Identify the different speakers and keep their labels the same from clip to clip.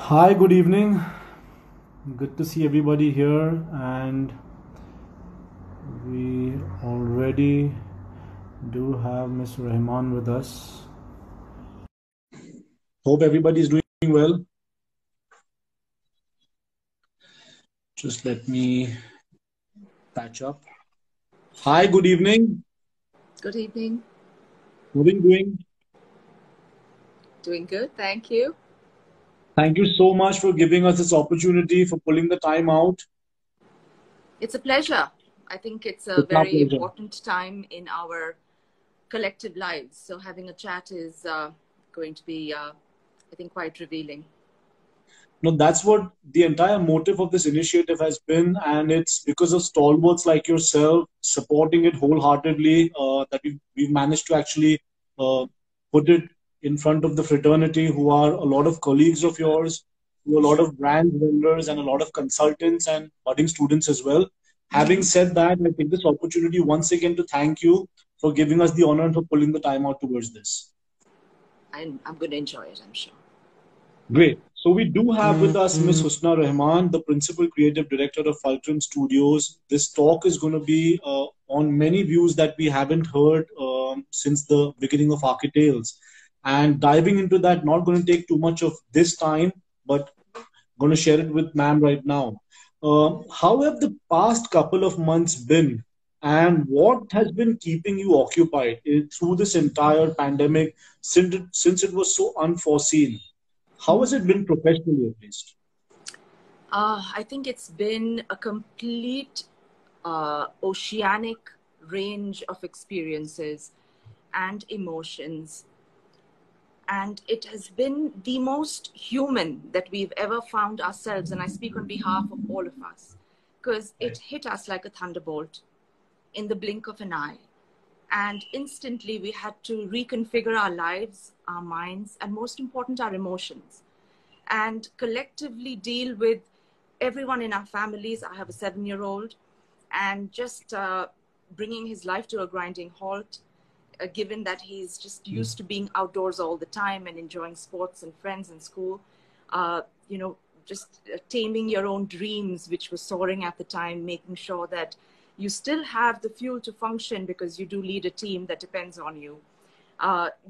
Speaker 1: Hi, good evening. Good to see everybody here, and we already do have Miss Rahaman with us.
Speaker 2: Hope everybody is doing well. Just let me patch up. Hi, good evening.
Speaker 3: Good evening.
Speaker 2: What are you doing?
Speaker 3: Doing good, thank you.
Speaker 2: Thank you so much for giving us this opportunity, for pulling the time out.
Speaker 3: It's a pleasure. I think it's a
Speaker 2: It's our
Speaker 3: very
Speaker 2: pleasure.
Speaker 3: important time in our collective lives. So having a chat is going to be, I think, quite revealing.
Speaker 2: No, that's what the entire motive of this initiative has been, and it's because of stalwarts like yourself supporting it wholeheartedly that we've managed to actually uh, put it in front of the fraternity, who are a lot of colleagues of yours, who are a lot of brand vendors, and a lot of consultants and budding students as well. Having said that, I take this opportunity once again to thank you for giving us the honor and for pulling the time out towards this.
Speaker 3: I'm going to enjoy it, I'm sure.
Speaker 2: Great. So we do have with us Miss Husna Rahman, the Principal Creative Director of Fulcrum Studios. This talk is going to be on many views that we haven't heard since the beginning of Architales. And diving into that, not going to take too much of this time, but going to share it with ma'am right now. How have the past couple of months been? And what has been keeping you occupied through this entire pandemic since it was so unforeseen? How has it been professionally, at least?
Speaker 3: I think it's been a complete oceanic range of experiences and emotions. And it has been the most human that we've ever found ourselves. And I speak on behalf of all of us, because it hit us like a thunderbolt in the blink of an eye. And instantly we had to reconfigure our lives, our minds, and most important, our emotions, and collectively deal with everyone in our families. I have a 7-year-old, and just bringing his life to a grinding halt, given that he's just used to being outdoors all the time and enjoying sports and friends and school. uh, just taming your own dreams, which was soaring at the time, making sure that you still have the fuel to function because you do lead a team that depends on you.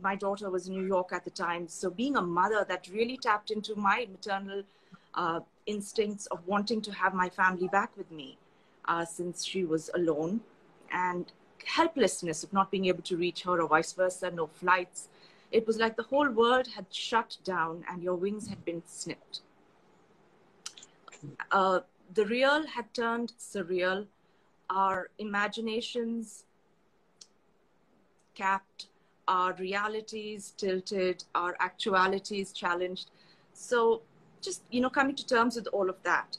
Speaker 3: My daughter was in New York at the time. So being a mother, that really tapped into my maternal instincts of wanting to have my family back with me, since she was alone, and helplessness of not being able to reach her, or vice versa, no flights. It was like the whole world had shut down and your wings had been snipped. The real had turned surreal. Our imaginations capped, our realities tilted, our actualities challenged. So just, coming to terms with all of that.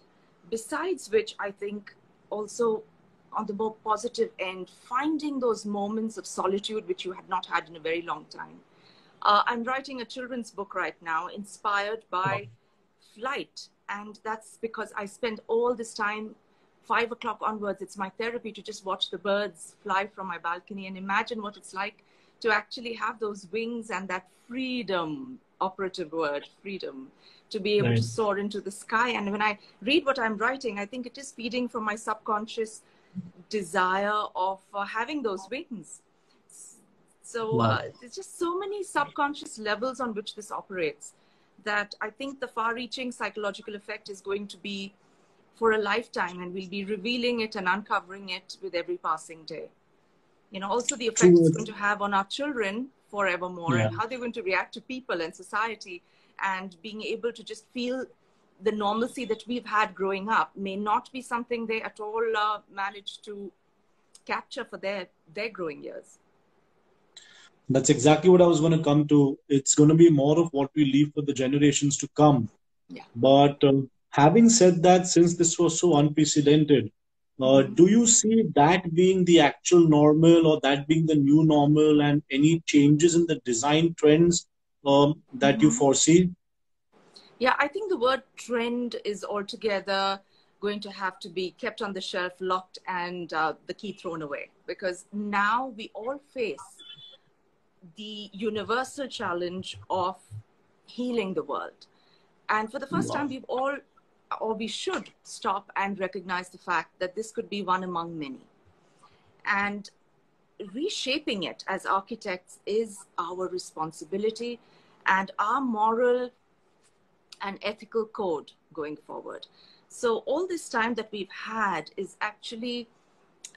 Speaker 3: Besides which, I think also on the more positive end, finding those moments of solitude which you had not had in a very long time. I'm writing a children's book right now, inspired by flight. And that's because I spend all this time, 5 o'clock onwards, it's my therapy to just watch the birds fly from my balcony and imagine what it's like to actually have those wings and that freedom, operative word, freedom, to be able to
Speaker 2: Right.
Speaker 3: soar into the sky. And when I read what I'm writing, I think it is feeding from my subconscious desire of having those wings. So
Speaker 2: Wow.
Speaker 3: there's just so many subconscious levels on which this operates, that I think the far-reaching psychological effect is going to be for a lifetime, and we'll be revealing it and uncovering it with every passing day. Also the effect it's
Speaker 2: True.
Speaker 3: going to have on our children forevermore,
Speaker 2: Yeah.
Speaker 3: and how they're going to react to people and society, and being able to just feel the normalcy that we've had growing up may not be something they at all managed to capture for their growing years.
Speaker 2: That's exactly what I was going to come to. It's going to be more of what we leave for the generations to come.
Speaker 3: Yeah.
Speaker 2: But having said that, since this was so unprecedented, do you see that being the actual normal, or that being the new normal, and any changes in the design trends that you foresee?
Speaker 3: Yeah, I think the word trend is altogether going to have to be kept on the shelf, locked, and the key thrown away. Because now we all face the universal challenge of healing the world. And for the first time, we've all, or we should stop and recognize the fact that this could be one among many. And reshaping it as architects is our responsibility and our moral and ethical code going forward. So all this time that we've had is actually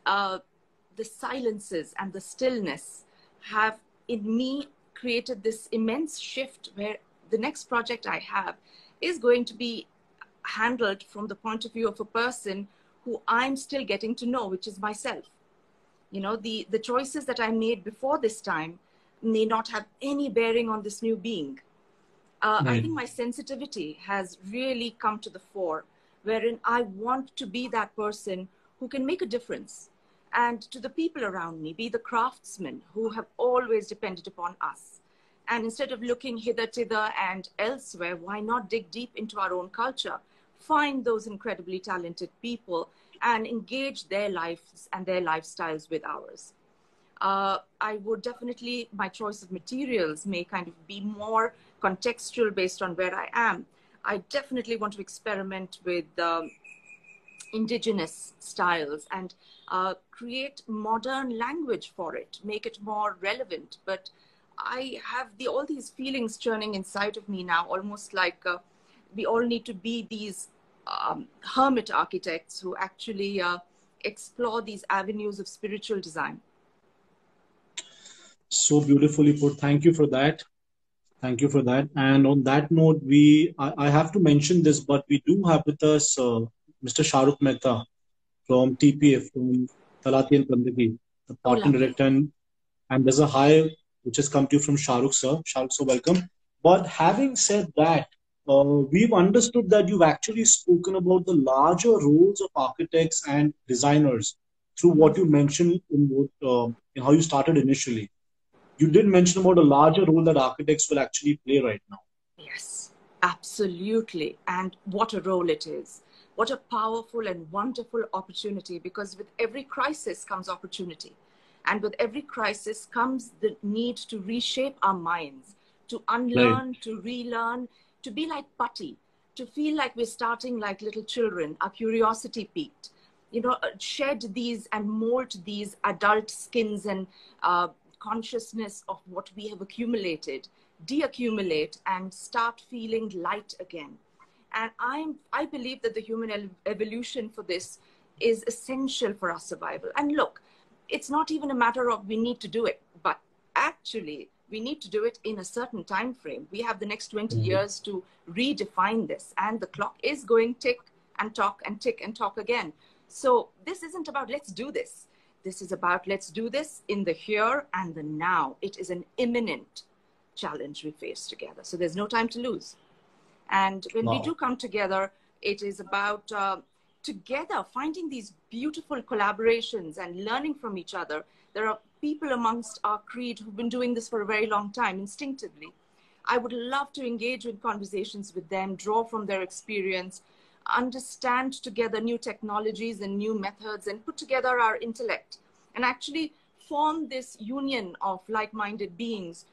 Speaker 3: the silences and the stillness have in me created this immense shift where the next project I have is going to be handled from the point of view of a person who I'm still getting to know, which is myself. You know, the choices that I made before this time may not have any bearing on this new being. I think my sensitivity has really come to the fore, wherein I want to be that person who can make a difference. And to the people around me, be the craftsmen who have always depended upon us. And instead of looking hither, thither, and elsewhere, why not dig deep into our own culture, find those incredibly talented people, and engage their lives and their lifestyles with ours. I would definitely, my choice of materials may kind of be more contextual based on where I am. I definitely want to experiment with indigenous styles and create modern language for it, make it more relevant. But I have all these feelings churning inside of me now, almost like we all need to be these hermit architects who actually explore these avenues of spiritual design.
Speaker 2: So beautifully put. Thank you for that. Thank you for that. And on that note, I have to mention this, but we do have with us Mr. Shahrukh Mehta from TPA, from Talati and Kandagi, the partner director, and there's a hi which has come to you from Shahrukh sir. Shahrukh, so welcome. But having said that, we've understood that you've actually spoken about the larger roles of architects and designers through what you mentioned in how you started initially. You did mention about a larger role that architects will actually play right now.
Speaker 3: Yes, absolutely. And what a role it is. What a powerful and wonderful opportunity, because with every crisis comes opportunity. And with every crisis comes the need to reshape our minds, to unlearn, to relearn, to be like putty, to feel like we're starting like little children, our curiosity peaked, you know, shed these and mold these adult skins and consciousness of what we have accumulated, deaccumulate, and start feeling light again. And I believe that the human evolution for this is essential for our survival. And look, it's not even a matter of we need to do it, but actually we need to do it in a certain time frame. We have the next 20 years to redefine this, and the clock is going tick and talk and tick and talk again. So this isn't about let's do this. This is about let's do this in the here and the now. It is an imminent challenge we face together. So there's no time to lose. And when we do come together, it is about together finding these beautiful collaborations and learning from each other. There are people amongst our creed who've been doing this for a very long time instinctively. I would love to engage in conversations with them, draw from their experience, understand together new technologies and new methods, and put together our intellect and actually form this union of like-minded beings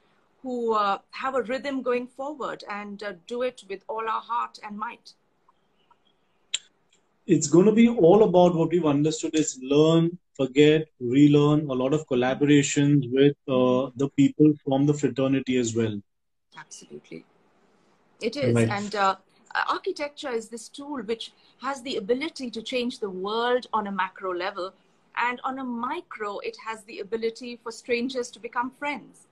Speaker 3: who have a rhythm going forward and do it with all our heart and might.
Speaker 2: It's going to be all about what we've understood is learn, forget, relearn, a lot of collaborations with the people from the fraternity as well.
Speaker 3: Absolutely. It is. Right. And architecture is this tool which has the ability to change the world on a macro level. And on a micro, it has the ability for strangers to become friends.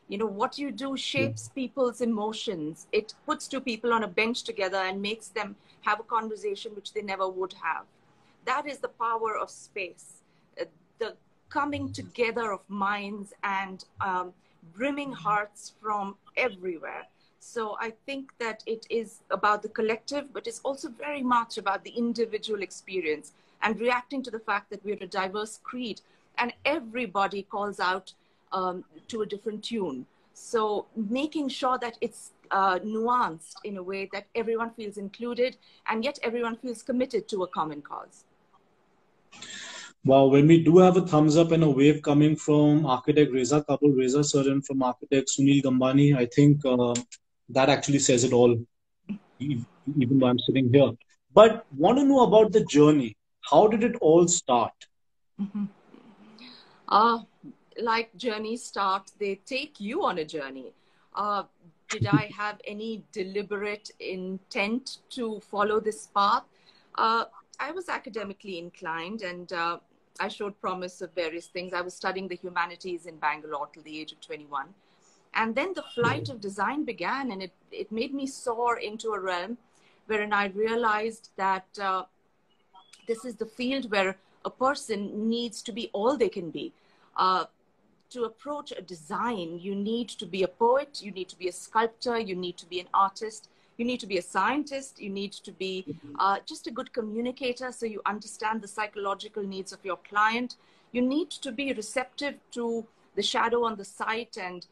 Speaker 3: You know, what you do shapes people's emotions. It puts two people on a bench together and makes them have a conversation which they never would have. That is the power of space, the coming together of minds and brimming hearts from everywhere. So I think that it is about the collective, but it's also very much about the individual experience and reacting to the fact that we're a diverse creed and everybody calls out to a different tune. So making sure that it's nuanced in a way that everyone feels included and yet everyone feels committed to a common cause.
Speaker 2: Wow, when we do have a thumbs up and a wave coming from architect Reza Kabul, sir, and from architect Sunil Gambani, I think that actually says it all. even though I'm sitting here. But want to know about the journey. How did it all start?
Speaker 3: Uh, like journeys start, they take you on a journey. Uh, did I have any deliberate intent to follow this path? Uh, I was academically inclined and I showed promise of various things. I was studying the humanities in Bangalore till the age of 21. And then the flight of design began, and it made me soar into a realm wherein I realized that this is the field where a person needs to be all they can be. Uh, to approach a design, you need to be a poet, you need to be a sculptor, you need to be an artist, you need to be a scientist, you need to be just a good communicator so you understand the psychological needs of your client. You need to be receptive to the shadow on the site and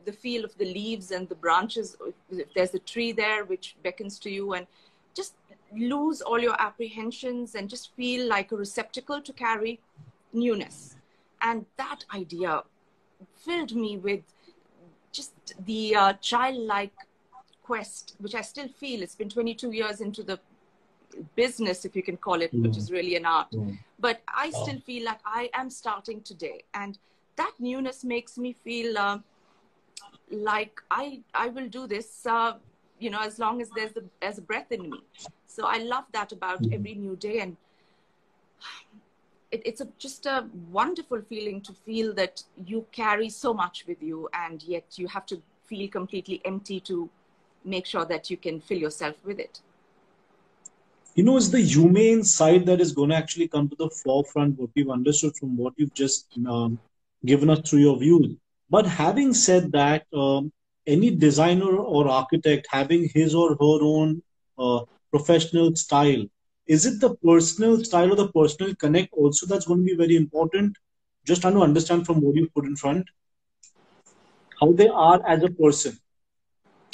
Speaker 3: the feel of the leaves and the branches, if there's a tree there which beckons to you, and just lose all your apprehensions and just feel like a receptacle to carry newness. And that idea filled me with just the childlike quest, which I still feel. It's been 22 years into the business, if you can call it, which is really an art. But I still feel like I am starting today. And that newness makes me feel like I will do this, as long as there's a breath in me. So I love that about every new day. And it's just a wonderful feeling to feel that you carry so much with you, and yet you have to feel completely empty to make sure that you can fill yourself with it.
Speaker 2: It's the humane side that is going to actually come to the forefront, what we've understood from what you've just given us through your views. But having said that, any designer or architect having his or her own professional style, is it the personal style or the personal connect also that's going to be very important? Just trying to understand from what you put in front, how they are as a person.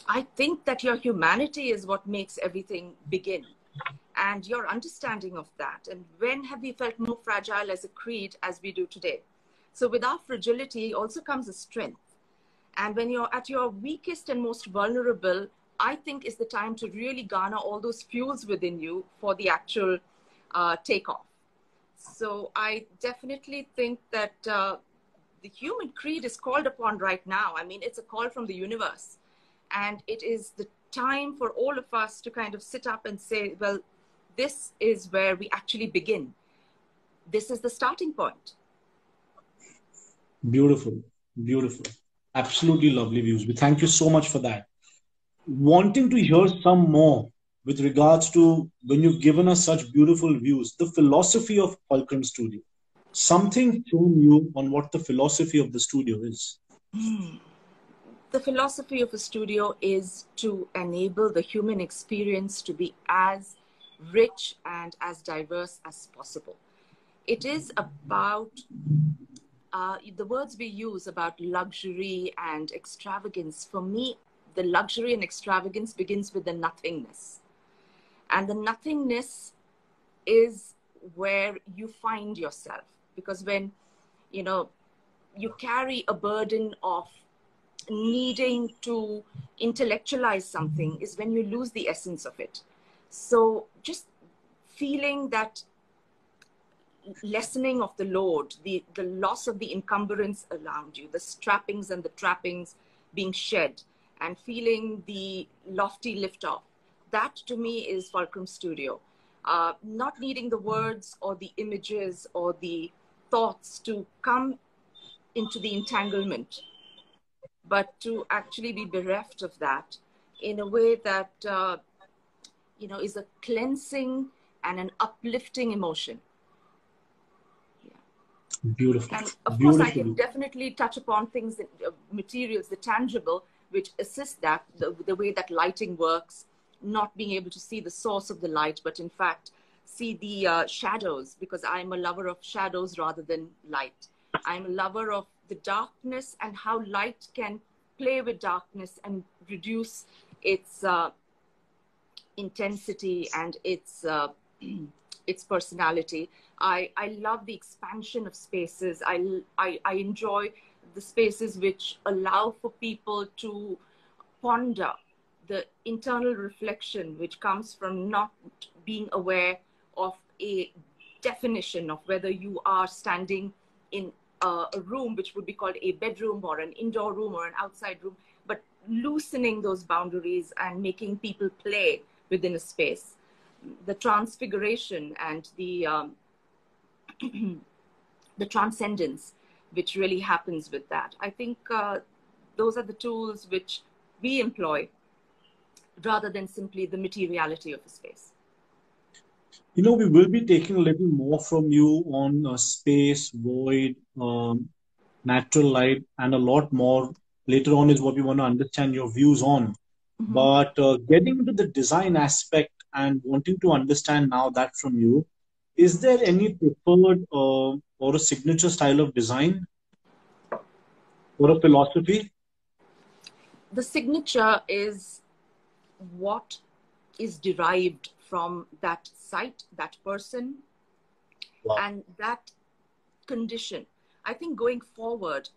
Speaker 3: I think that your humanity is what makes everything begin, and your understanding of that. And when have we felt more fragile as a creed as we do today? So with our fragility also comes a strength. And when you're at your weakest and most vulnerable, I think is the time to really garner all those fuels within you for the actual takeoff. So I definitely think that the human creed is called upon right now. I mean, it's a call from the universe. And it is the time for all of us to kind of sit up and say, well, this is where we actually begin. This is the starting point.
Speaker 2: Beautiful, beautiful. Absolutely lovely views. We thank you so much for that. Wanting to hear some more with regards to when you've given us such beautiful views, the philosophy of Fulcrum Studio. Something from you on what the philosophy of the studio is.
Speaker 3: The philosophy of a studio is to enable the human experience to be as rich and as diverse as possible. It is about the words we use about luxury and extravagance. For me, the luxury and extravagance begins with the nothingness. And the nothingness is where you find yourself. Because when, you carry a burden of needing to intellectualize something is when you lose the essence of it. So just feeling that lessening of the load, the loss of the encumbrance around you, the strappings and the trappings being shed, and feeling the lofty lift off, that to me is Fulcrum Studio. Not needing the words or the images or the thoughts to come into the entanglement, but to actually be bereft of that in a way that, is a cleansing and an uplifting emotion.
Speaker 2: Beautiful.
Speaker 3: And of
Speaker 2: Beautiful.
Speaker 3: course, I can definitely touch upon things, that, materials, the tangible, which assist that, the way that lighting works, not being able to see the source of the light, but in fact, see the shadows, because I'm a lover of shadows rather than light. I'm a lover of the darkness and how light can play with darkness and reduce its intensity and its personality. I love the expansion of spaces. I enjoy the spaces which allow for people to ponder the internal reflection which comes from not being aware of a definition of whether you are standing in a room which would be called a bedroom or an indoor room or an outside room, but loosening those boundaries and making people play within a space. The transfiguration and the the transcendence which really happens with that. I think those are the tools which we employ rather than simply the materiality of a space.
Speaker 2: You know, we will be taking a little more from you on space, void, natural light, and a lot more later on is what we want to understand your views on.
Speaker 3: Mm-hmm.
Speaker 2: But getting into the design aspect and wanting to understand now that from you, is there any preferred or a signature style of design or a philosophy?
Speaker 3: The signature is what is derived from that site, that person,
Speaker 2: Wow.
Speaker 3: and that condition. I think going forward,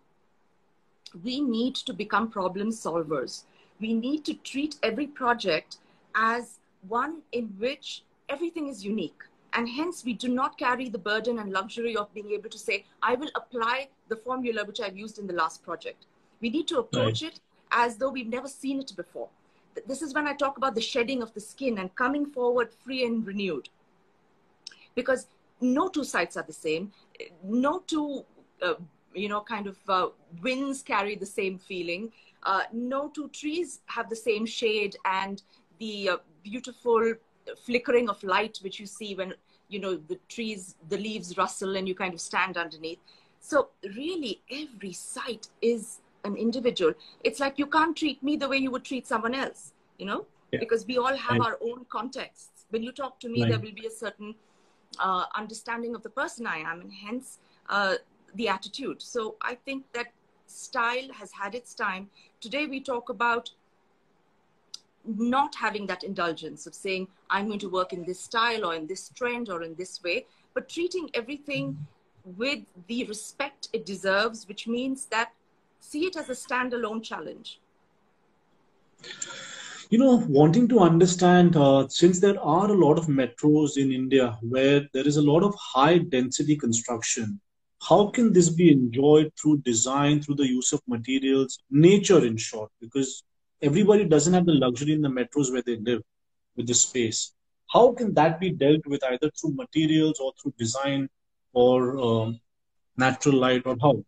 Speaker 3: we need to become problem solvers. We need to treat every project as one in which everything is unique. And hence, we do not carry the burden and luxury of being able to say, I will apply the formula which I've used in the last project. We need to approach it as though we've never seen it before. This is when I talk about the shedding of the skin and coming forward free and renewed. Because no two sites are the same. No two, winds carry the same feeling. No two trees have the same shade and the beautiful flickering of light which you see when, the trees, the leaves rustle and you kind of stand underneath. So really, every site is an individual. It's like you can't treat me the way you would treat someone else, because we all have our own contexts. When you talk to me, there will be a certain understanding of the person I am, and hence the attitude. So I think that style has had its time. Today we talk about not having that indulgence of saying, I'm going to work in this style or in this trend or in this way, but treating everything with the respect it deserves, which means that see it as a standalone challenge.
Speaker 2: Wanting to understand, since there are a lot of metros in India where there is a lot of high density construction, how can this be enjoyed through design, through the use of materials, nature in short? Because everybody doesn't have the luxury in the metros where they live with the space. How can that be dealt with either through materials or through design or natural light, or how?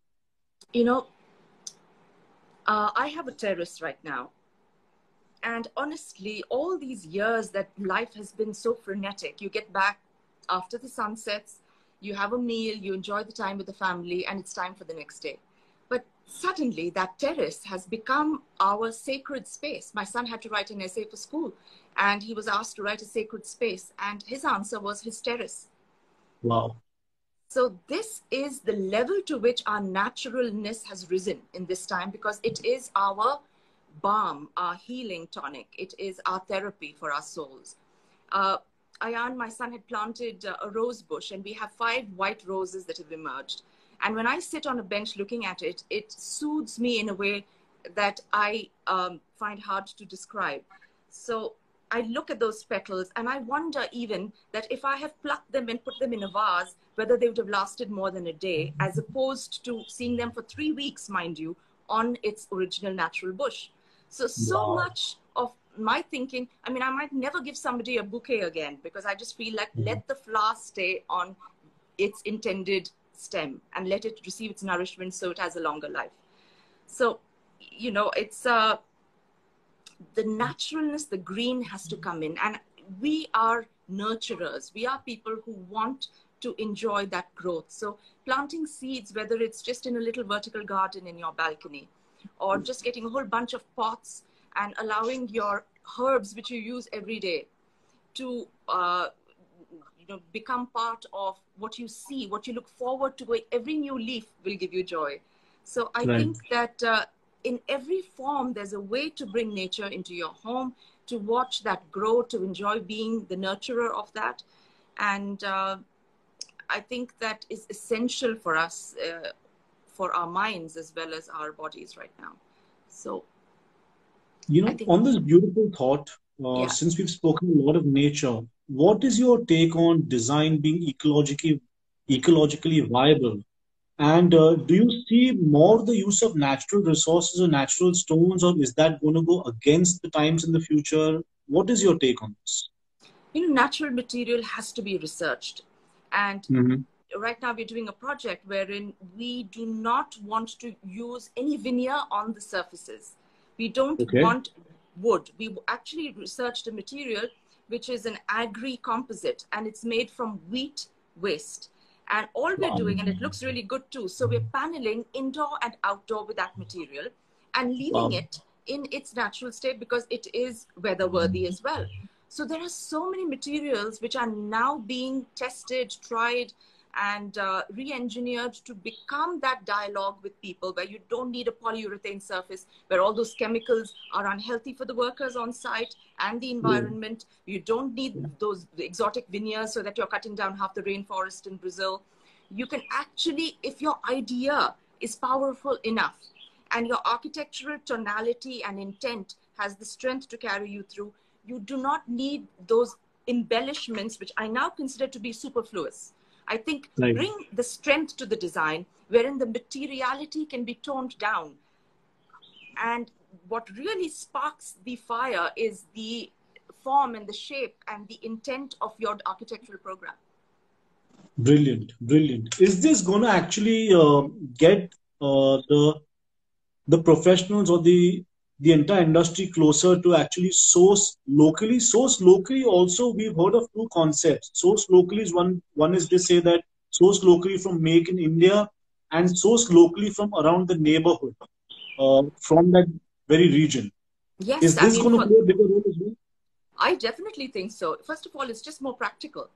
Speaker 3: I have a terrace right now. And honestly, all these years that life has been so frenetic, you get back after the sun sets, you have a meal, you enjoy the time with the family, and it's time for the next day. But suddenly that terrace has become our sacred space. My son had to write an essay for school, and he was asked to write a sacred space, and his answer was his terrace.
Speaker 2: Wow.
Speaker 3: So this is the level to which our naturalness has risen in this time, because it is our balm, our healing tonic. It is our therapy for our souls. Ayan, my son, had planted a rose bush, and we have 5 white roses that have emerged. And when I sit on a bench looking at it, it soothes me in a way that I find hard to describe. So I look at those petals and I wonder even that if I have plucked them and put them in a vase, whether they would have lasted more than a day, as opposed to seeing them for 3 weeks, mind you, on its original natural bush. So much of my thinking, I mean, I might never give somebody a bouquet again, because I just feel like let the flower stay on its intended stem and let it receive its nourishment so it has a longer life. So, it's the naturalness, the green has to come in. And we are nurturers. We are people who want to enjoy that growth. So planting seeds, whether it's just in a little vertical garden in your balcony, or just getting a whole bunch of pots and allowing your herbs, which you use every day, to become part of what you see, what you look forward to. Every new leaf will give you joy. So I think that in every form, there's a way to bring nature into your home, to watch that grow, to enjoy being the nurturer of that. And I think that is essential for us, for our minds as well as our bodies right now. So
Speaker 2: You
Speaker 3: I
Speaker 2: know,
Speaker 3: think,
Speaker 2: on this beautiful thought,
Speaker 3: yeah.
Speaker 2: since we've spoken a lot of nature, what is your take on design being ecologically viable? And do you see more the use of natural resources or natural stones, or is that going to go against the times in the future? What is your take on this?
Speaker 3: Natural material has to be researched. And
Speaker 2: Hmm.
Speaker 3: right now we're doing a project wherein we do not want to use any veneer on the surfaces. We don't
Speaker 2: Okay.
Speaker 3: want wood. We actually researched a material which is an agri composite, and it's made from wheat waste. And all we're
Speaker 2: Wow.
Speaker 3: doing, and it looks really good too, so we're paneling indoor and outdoor with that material and leaving
Speaker 2: Wow.
Speaker 3: it in its natural state because it is weather worthy as well. So there are so many materials which are now being tested, tried, and re-engineered to become that dialogue with people, where you don't need a polyurethane surface, where all those chemicals are unhealthy for the workers on site and the
Speaker 2: Yeah.
Speaker 3: environment. You don't need those exotic veneers so that you're cutting down half the rainforest in Brazil. You can actually, if your idea is powerful enough and your architectural tonality and intent has the strength to carry you through, you do not need those embellishments, which I now consider to be superfluous. I think
Speaker 2: Right.
Speaker 3: bring the strength to the design, wherein the materiality can be toned down. And what really sparks the fire is the form and the shape and the intent of your architectural program.
Speaker 2: Brilliant. Brilliant. Is this going to actually get the professionals or the entire industry closer to actually source locally? Source locally also, we've heard of two concepts. Source locally is one is they say that source locally from make in India, and source locally from around the neighborhood, from that very region.
Speaker 3: Yes,
Speaker 2: Is
Speaker 3: I
Speaker 2: this
Speaker 3: mean,
Speaker 2: going to play a bigger role as well?
Speaker 3: I definitely think so. First of all, it's just more practical.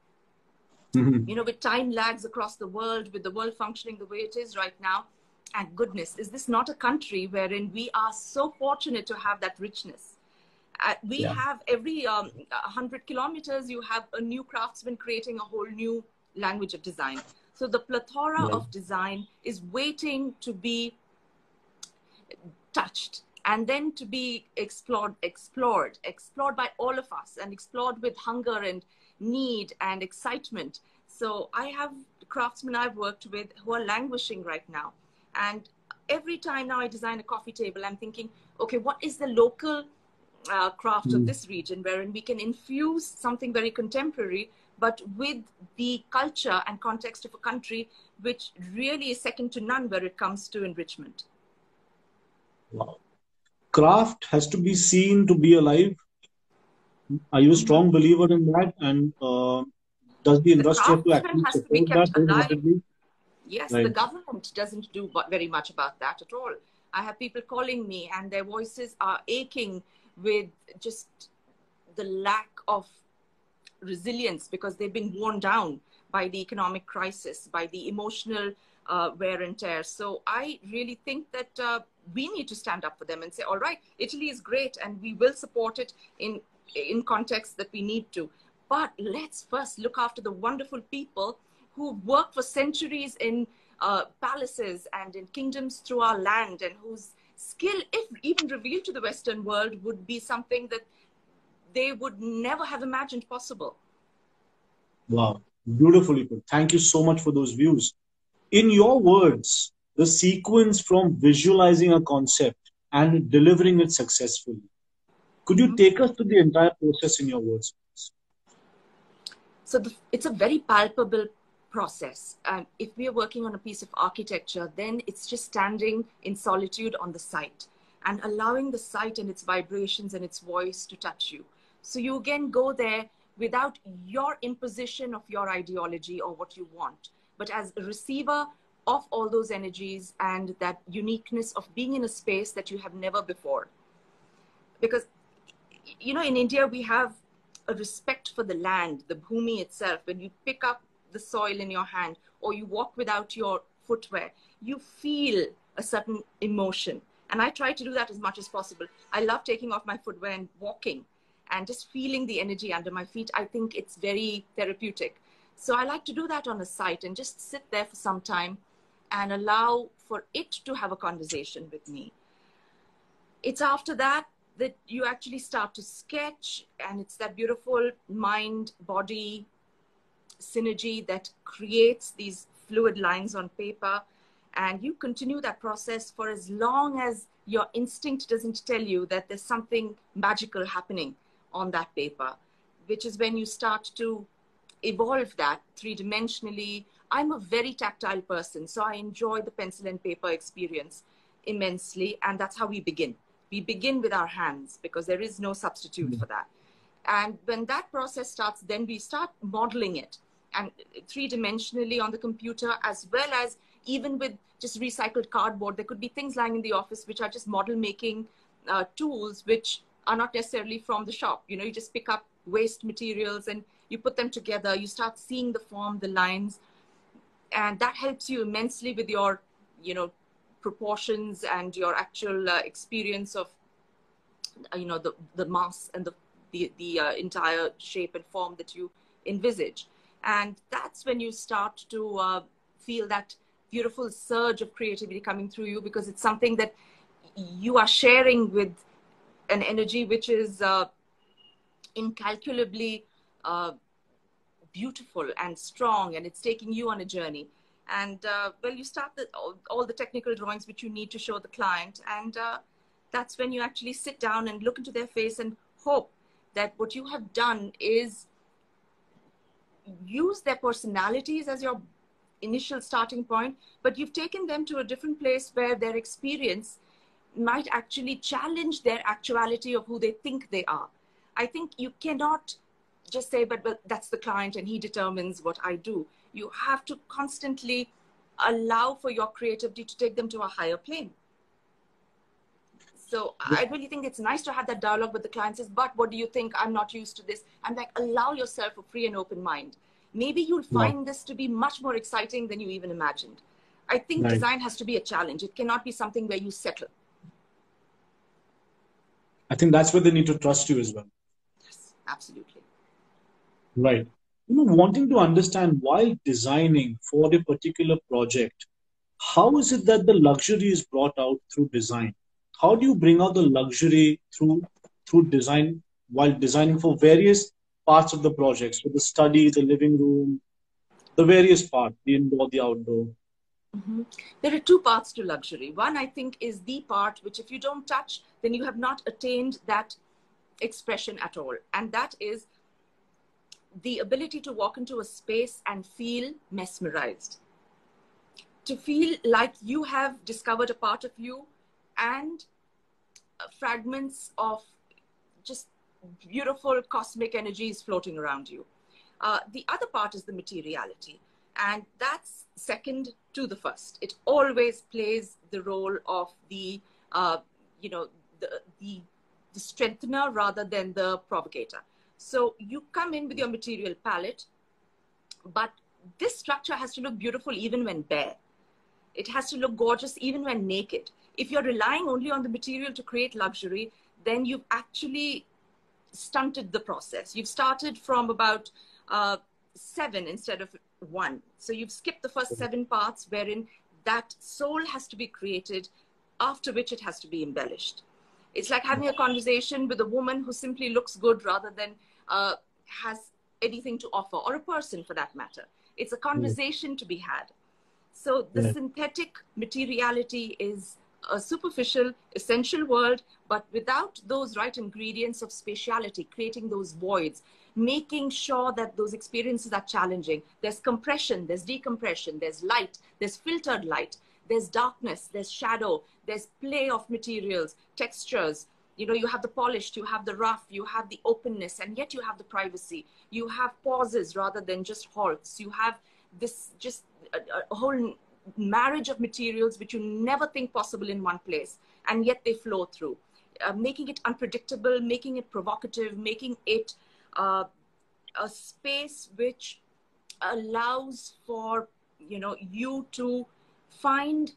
Speaker 2: Mhm.
Speaker 3: With time lags across the world, with the world functioning the way it is right now, and goodness, is this not a country wherein we are so fortunate to have that richness? We
Speaker 2: Yeah.
Speaker 3: have every 100 kilometers, you have a new craftsman creating a whole new language of design. So the plethora
Speaker 2: Right.
Speaker 3: of design is waiting to be touched and then to be explored by all of us, and explored with hunger and need and excitement. So I have craftsmen I've worked with who are languishing right now. And every time now I design a coffee table, I'm thinking, okay, what is the local craft of
Speaker 2: Mm.
Speaker 3: this region, wherein we can infuse something very contemporary, but with the culture and context of a country which really is second to none where it comes to enrichment.
Speaker 2: Wow. Craft has to be seen to be alive. Are you a
Speaker 3: Mm-hmm.
Speaker 2: strong believer in that? And does the
Speaker 3: The
Speaker 2: industry have to
Speaker 3: craftsman
Speaker 2: actually
Speaker 3: has to be
Speaker 2: support that
Speaker 3: kept alive.
Speaker 2: wholeheartedly?
Speaker 3: Yes, the
Speaker 2: Right.
Speaker 3: government doesn't do very much about that at all. I have people calling me and their voices are aching with just the lack of resilience, because they've been worn down by the economic crisis, by the emotional wear and tear. So I really think that we need to stand up for them and say, all right, Italy is great and we will support it in contexts that we need to. But let's first look after the wonderful people who work for centuries in palaces and in kingdoms through our land, and whose skill, if even revealed to the Western world, would be something that they would never have imagined possible.
Speaker 2: Wow. Beautifully put. Thank you so much for those views. In your words, the sequence from visualizing a concept and delivering it successfully. Could you
Speaker 3: Mm-hmm.
Speaker 2: take us through the entire process in your words?
Speaker 3: So it's a very palpable process. If we are working on a piece of architecture, then it's just standing in solitude on the site and allowing the site and its vibrations and its voice to touch you. So you again go there without your imposition of your ideology or what you want, but as a receiver of all those energies and that uniqueness of being in a space that you have never before. Because in India, we have a respect for the land, the bhumi itself. When you pick up the soil in your hand or you walk without your footwear, you feel a certain emotion. And I try to do that as much as possible. I love taking off my footwear and walking and just feeling the energy under my feet. I think it's very therapeutic. So I like to do that on a site and just sit there for some time and allow for it to have a conversation with me. It's after that that you actually start to sketch, and it's that beautiful mind-body synergy that creates these fluid lines on paper. And you continue that process for as long as your instinct doesn't tell you that there's something magical happening on that paper, which is when you start to evolve that three-dimensionally. I'm a very tactile person, so I enjoy the pencil and paper experience immensely. And that's how we begin. We begin with our hands because there is no substitute for that. And when that process starts, then we start modeling it, and three-dimensionally on the computer, as well as even with just recycled cardboard. There could be things lying in the office which are just model making tools, which are not necessarily from the shop. You know, you just pick up waste materials and you put them together. You start seeing the form, the lines, and that helps you immensely with your, you know, proportions and your actual experience of, you know, the mass and the entire shape and form that you envisage. And that's when you start to feel that beautiful surge of creativity coming through you, because it's something that you are sharing with an energy which is incalculably beautiful and strong, and it's taking you on a journey. And well, you start all the technical drawings which you need to show the client, and that's when you actually sit down and look into their face and hope that what you have done is use their personalities as your initial starting point, but you've taken them to a different place where their experience might actually challenge their actuality of who they think they are. I think you cannot just say, but that's the client and he determines what I do. You have to constantly allow for your creativity to take them to a higher plane. So I really think it's nice to have that dialogue with the client. Says, but what do you think? I'm not used to this. I'm like, allow yourself a free and open mind. Maybe you'll find this to be much more exciting than you even imagined. I think design has to be a challenge. It cannot be something where you settle.
Speaker 2: I think that's where they need to trust you as well.
Speaker 3: Yes, absolutely.
Speaker 2: Right. You know, wanting to understand while designing for a particular project, how is it that the luxury is brought out through design? How do you bring out the luxury through design while designing for various parts of the project? So the study, the living room, the various parts, the indoor, the outdoor.
Speaker 3: Mm-hmm. There are two parts to luxury. One, I think, is the part which if you don't touch, then you have not attained that expression at all. And that is the ability to walk into a space and feel mesmerized. To feel like you have discovered a part of you and fragments of just beautiful cosmic energies floating around you. The other part is the materiality, and that's second to the first. It always plays the role of the, you know, the strengthener rather than the provocator. So you come in with your material palette, but this structure has to look beautiful even when bare. It has to look gorgeous even when naked. If you're relying only on the material to create luxury, then you've actually stunted the process. You've started from about 7 instead of 1. So you've skipped the first 7 parts wherein that soul has to be created, after which it has to be embellished. It's like having a conversation with a woman who simply looks good rather than has anything to offer, or a person for that matter. It's a conversation to be had. So the synthetic materiality is a superficial, essential world, but without those right ingredients of spatiality, creating those voids, making sure that those experiences are challenging. There's compression, there's decompression, there's light, there's filtered light, there's darkness, there's shadow, there's play of materials, textures. You know, you have the polished, you have the rough, you have the openness, and yet you have the privacy. You have pauses rather than just halts. You have this just a whole marriage of materials which you never think possible in one place, and yet they flow through, making it unpredictable, making it provocative, making it a space which allows for, you know, you to find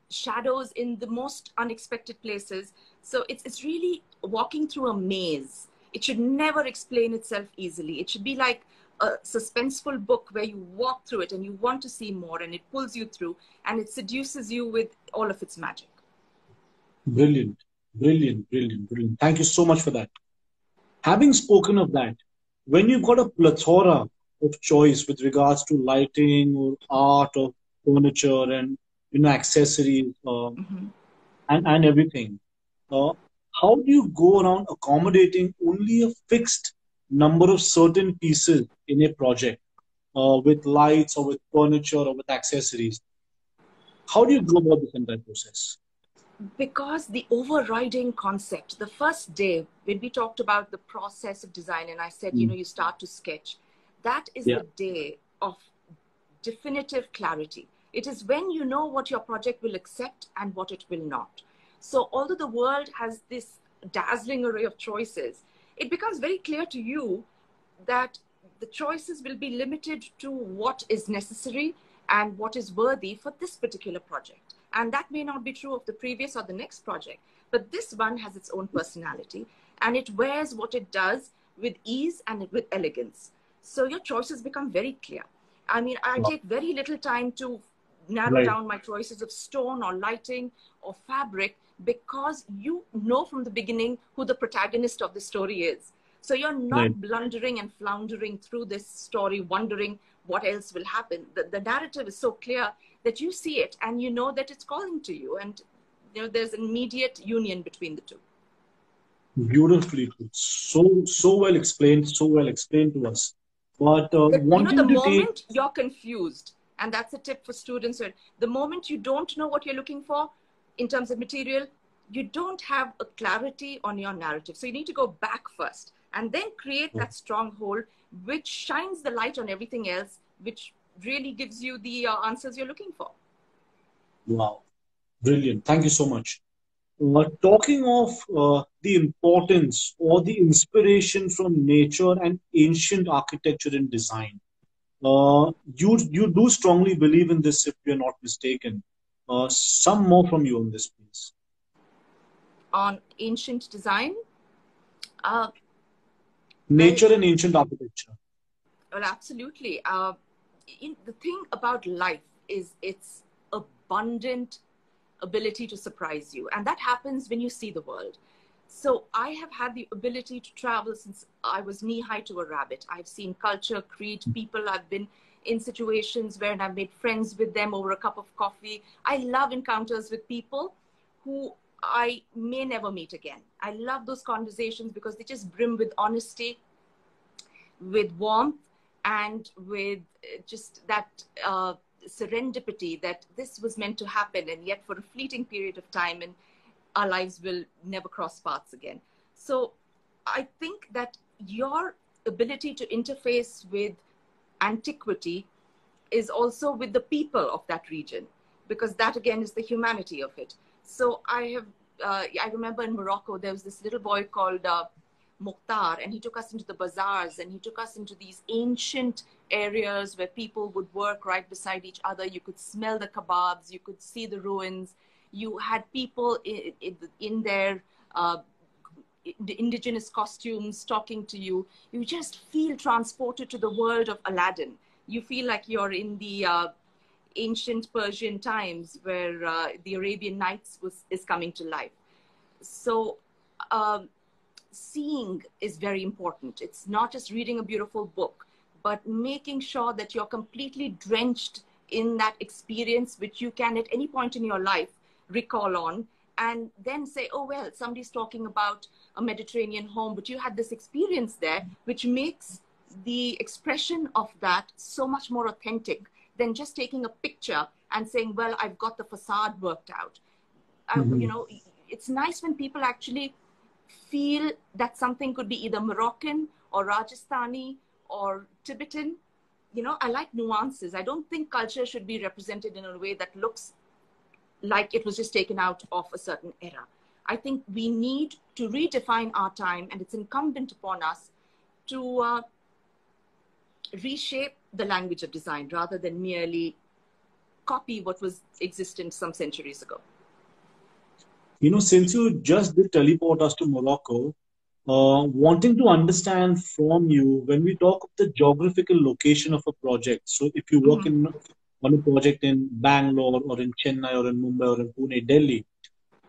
Speaker 3: shadows in the most unexpected places. So it's really walking through a maze. It should never explain itself easily. It should be like a suspenseful book where you walk through it and you want to see more, and it pulls you through and it seduces you with all of its magic.
Speaker 2: Brilliant. Brilliant, brilliant, brilliant. Thank you so much for that. Having spoken of that, when you've got a plethora of choice with regards to lighting or art or furniture and accessories,
Speaker 3: Mhm.
Speaker 2: and everything, uh, how do you go around accommodating only a fixed number of certain pieces in a project, with lights or with furniture or with accessories? How do you go about this entire process?
Speaker 3: Because the overriding concept, the first day when we talked about the process of design, and I said,
Speaker 2: Mm.
Speaker 3: you start to sketch, that is
Speaker 2: Yeah,
Speaker 3: the day of definitive clarity. It is when you know what your project will accept and what it will not. So, although the world has this dazzling array of choices, it becomes very clear to you that the choices will be limited to what is necessary and what is worthy for this particular project. And that may not be true of the previous or the next project, but this one has its own personality and it wears what it does with ease and with elegance. So your choices become very clear. I mean, I
Speaker 2: wow.
Speaker 3: take very little time to narrow
Speaker 2: Right,
Speaker 3: down my choices of stone or lighting or fabric because you know from the beginning who the protagonist of the story is. So you're
Speaker 2: right.
Speaker 3: not blundering and floundering through this story, wondering what else will happen. The narrative is so clear that you see it and you know that it's calling to you. And there's an immediate union between the two.
Speaker 2: Beautifully put. So well explained to us. But
Speaker 3: The
Speaker 2: wanting to take,
Speaker 3: moment you're confused, and that's a tip for students, the moment you don't know what you're looking for in terms of material, you don't have a clarity on your narrative. So you need to go back first and then create that stronghold, which shines the light on everything else, which really gives you the answers you're looking for.
Speaker 2: wow, brilliant. Thank you so much. Talking of the importance or the inspiration from nature and ancient architecture and design, you do strongly believe in this, if we are not mistaken. Some more from you on this, please.
Speaker 3: On ancient design, uh, well,
Speaker 2: Nature and ancient architecture.
Speaker 3: well, absolutely. The thing about life is its abundant ability to surprise you. And that happens when you see the world. So I have had the ability to travel since I was knee high to a rabbit. I've seen culture, creed, people. I've been in situations where I've made friends with them over a cup of coffee. I love encounters with people who I may never meet again. I love those conversations because they just brim with honesty, with warmth, and with just that serendipity that this was meant to happen, and yet for a fleeting period of time, and our lives will never cross paths again. So I think that your ability to interface with antiquity is also with the people of that region, because that again is the humanity of it. So I remember in Morocco, there was this little boy called Mukhtar, and he took us into the bazaars and he took us into these ancient areas where people would work right beside each other. You could smell the kebabs, you could see the ruins. You had people in their indigenous costumes talking to you. You just feel transported to the world of Aladdin. You feel like you're in the ancient Persian times where the Arabian Nights is coming to life. So um, seeing is very important. It's not just reading a beautiful book, but making sure that you're completely drenched in that experience, which you can at any point in your life recall on, and then say, oh, well, somebody's talking about a Mediterranean home, but you had this experience there, which makes the expression of that so much more authentic than just taking a picture and saying, well, I've got the facade worked out.
Speaker 2: Mhm.
Speaker 3: It's nice when people actually feel that something could be either Moroccan or Rajasthani or Tibetan. I like nuances. I don't think culture should be represented in a way that looks like it was just taken out of a certain era. I think we need to redefine our time, and it's incumbent upon us to reshape the language of design rather than merely copy what was existent some centuries ago.
Speaker 2: Since you just did teleport us to Morocco, wanting to understand from you, when we talk of the geographical location of a project. So if you work
Speaker 3: Mhm.
Speaker 2: on a project in Bangalore or in Chennai or in Mumbai or in Pune, Delhi,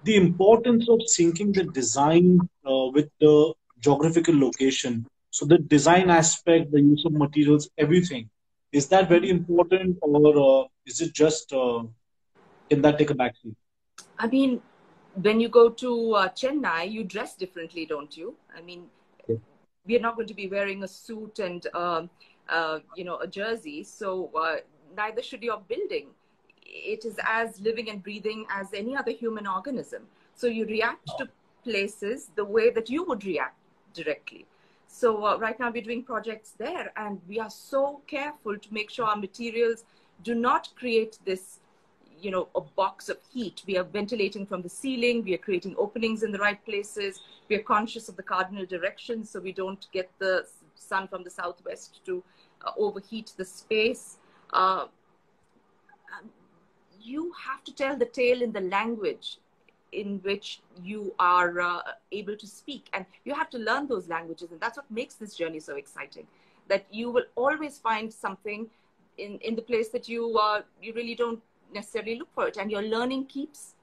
Speaker 2: the importance of syncing the design with the geographical location. So the design aspect, the use of materials, everything. Is that very important, or is it just can that take a backseat?
Speaker 3: I mean, when you go to Chennai, you dress differently, don't you? I mean, we are not going to be wearing a suit and a jersey, so neither should your building. It is as living and breathing as any other human organism. So you react to places the way that you would react directly. So right now we're doing projects there, and we are so careful to make sure our materials do not create this, a box of heat. We are ventilating from the ceiling. We are creating openings in the right places. We are conscious of the cardinal directions so we don't get the sun from the southwest to overheat the space. You have to tell the tale in the language in which you are able to speak, and you have to learn those languages, and that's what makes this journey so exciting, that you will always find something in the place that you really don't necessarily look for it, and your learning keeps